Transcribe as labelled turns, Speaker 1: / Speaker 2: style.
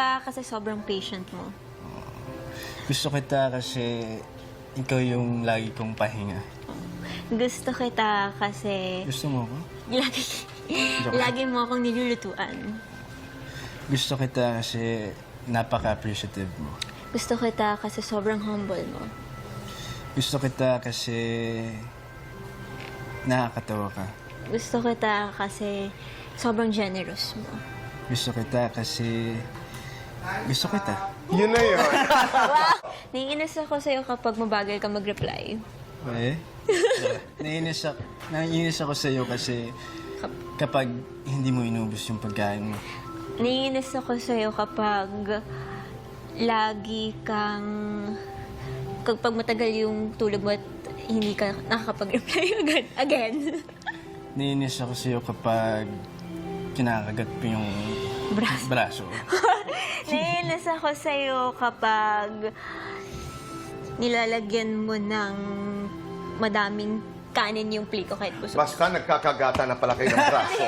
Speaker 1: kita kasi sobrang patient mo.
Speaker 2: Gusto kita kasi ikaw yung lagi kong pahinga.
Speaker 1: Gusto kita kasi
Speaker 2: Gusto mo ko?
Speaker 1: lagi mo akong nilulutuan.
Speaker 2: Gusto kita kasi napaka-appreciative mo.
Speaker 1: Gusto kita kasi sobrang humble mo.
Speaker 2: Gusto kita kasi nakakatawa ka.
Speaker 1: Gusto kita kasi sobrang generous mo.
Speaker 2: Gusto kita kasi gusto kita.
Speaker 3: Yun na yun.
Speaker 1: Naiinis ako sa'yo kapag mabagal ka mag-reply.
Speaker 2: Eh? Naiinis ako sa iyo kasi kapag hindi mo inubos yung pagkain mo.
Speaker 1: Naiinis ako sa'yo kapag lagi kang... Kapag matagal yung tulog mo at hindi ka nakakapag-reply again.
Speaker 2: Naiinis ako sa iyo kapag kinakagat mo yung braso.
Speaker 1: Naiinis ako sa'yo kapag nilalagyan mo ng madaming kanin yung pliko kahit busog.
Speaker 3: Basta nagkakagata na pala kayo ng braso.